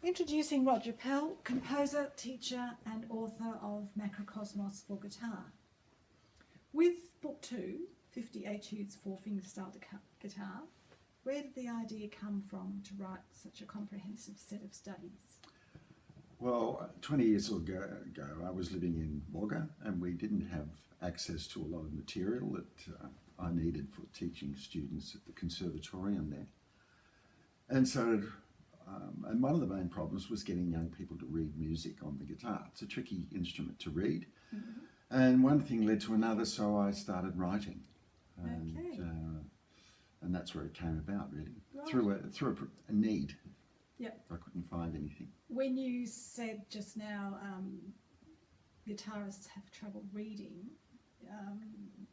Introducing Roger Pell, composer, teacher and author of Macrocosmos for guitar. With Book 2, 50 Etudes for fingerstyle guitar, where did the idea come from to write such a comprehensive set of studies? Well, 20 years ago, I was living in Wagga and we didn't have access to a lot of material that I needed for teaching students at the conservatorium there. And so, and one of the main problems was getting young people to read music on the guitar. It's a tricky instrument to read. Mm-hmm. And one thing led to another, so I started writing. And that's where it came about, really, right. through a need. Yep. I couldn't find anything. When you said just now guitarists have trouble reading,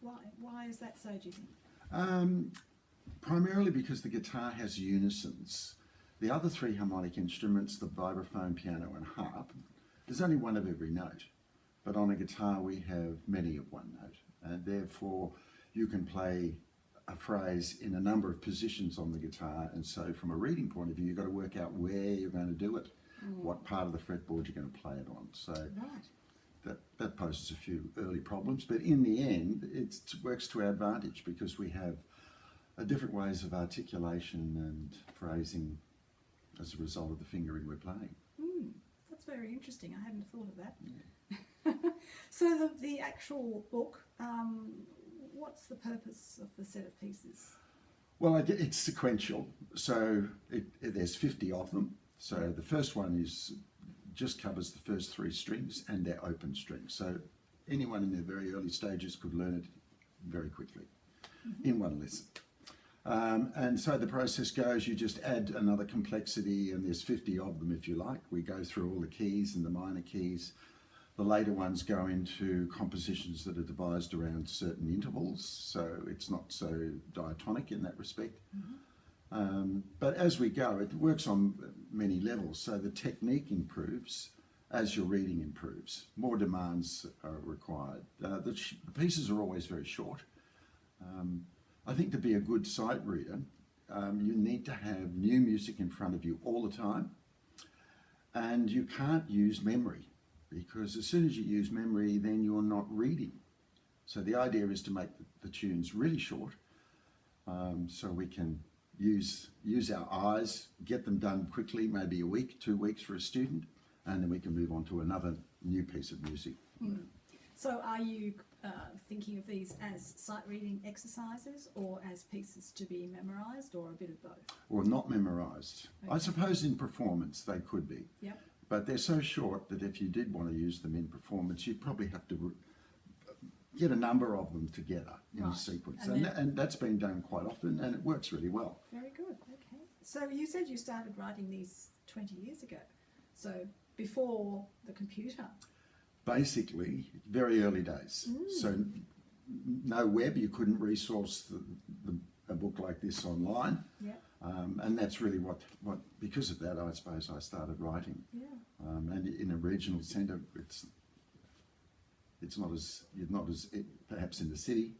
why is that so, do you think? Primarily because the guitar has unisons. The other three harmonic instruments, the vibraphone, piano and harp, there's only one of every note. But on a guitar we have many of one note, and therefore you can play a phrase in a number of positions on the guitar, and so from a reading point of view you've got to work out where you're going to do it, what part of the fretboard you're going to play it on. So that poses a few early problems, but in the end it works to our advantage because we have different ways of articulation and phrasing as a result of the fingering we're playing. That's very interesting. I hadn't thought of that. Yeah. So the actual book, what's the purpose of the set of pieces? Well, it's sequential, so there's 50 of them. So the first one just covers the first three strings and their open strings. So anyone in their very early stages could learn it very quickly in one lesson. And so the process goes, you just add another complexity, and there's 50 of them if you like. We go through all the keys and the minor keys. The later ones go into compositions that are devised around certain intervals, so it's not so diatonic in that respect. But as we go, it works on many levels, so the technique improves as your reading improves. More demands are required. The pieces are always very short. I think to be a good sight reader, you need to have new music in front of you all the time, and you can't use memory, because as soon as you use memory, then you're not reading. So the idea is to make the tunes really short, so we can use our eyes, get them done quickly, maybe a week, 2 weeks for a student, and then we can move on to another new piece of music. So are you thinking of these as sight reading exercises or as pieces to be memorised, or a bit of both? Or not memorised. Okay. I suppose in performance they could be. Yep. But they're so short that if you did want to use them in performance, you'd probably have to get a number of them together in a sequence. And that's been done quite often, and it works really well. Very good, okay. So you said you started writing these 20 years ago, so before the computer. Basically, very early days. So no web, you couldn't resource a book like this online. Yeah. And that's really what because of that, I suppose I started writing. Yeah. And in a regional centre, you're not as perhaps in the city.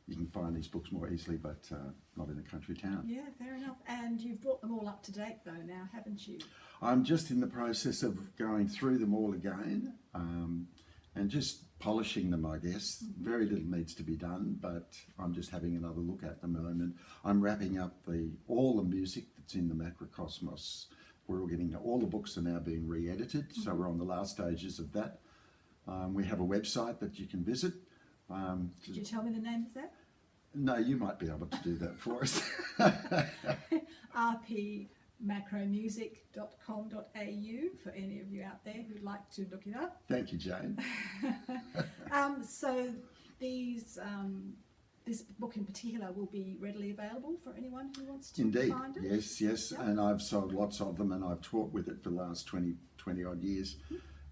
You can find these books more easily, but not in a country town. Yeah, fair enough. And you've brought them all up to date though now, haven't you? I'm just in the process of going through them all again and just polishing them, I guess. Very little needs to be done, but I'm just having another look at them, and I'm wrapping up all the music that's in the Macrocosmos. We're all getting, all the books are now being re-edited, so we're on the last stages of that. We have a website that you can visit. Did you tell me the name of that? No, you might be able to do that for us. rpmacromusic.com.au for any of you out there who'd like to look it up. Thank you, Jane. So this book in particular will be readily available for anyone who wants to find it? Yes. Yep. And I've sold lots of them, and I've taught with it for the last 20 odd years.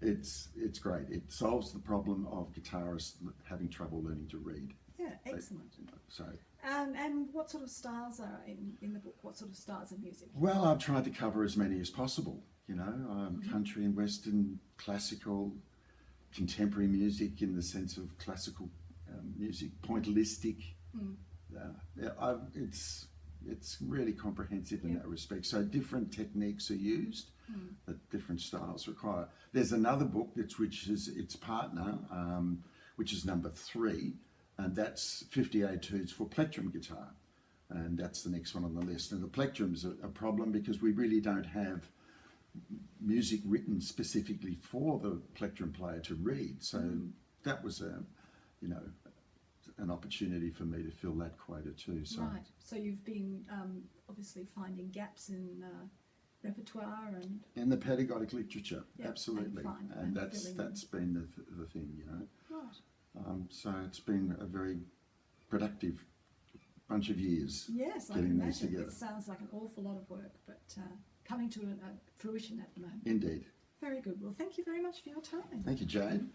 It's great. It solves the problem of guitarists having trouble learning to read. Yeah, excellent. So. And what sort of styles are in the book? What sort of styles of music? Well, I've tried to cover as many as possible. You know, country and western, classical, contemporary music in the sense of classical music, pointillistic. it's really comprehensive in Yep. that respect. So different techniques are used, but different styles require. There's another book which is its partner, which is number 3, and that's 50 Etudes for plectrum guitar, and that's the next one on the list. And the plectrum's a problem because we really don't have music written specifically for the plectrum player to read. So that was an opportunity for me to fill that quota too. So Right. So you've been obviously finding gaps in repertoire and in the pedagogic literature, Yep, absolutely, and that's filling been the thing, right. So it's been a very productive bunch of years. Yes, I getting can these imagine. together. It sounds like an awful lot of work, but coming to a fruition at the moment. Indeed. Very good. Well, thank you very much for your time. Thank you, Jane.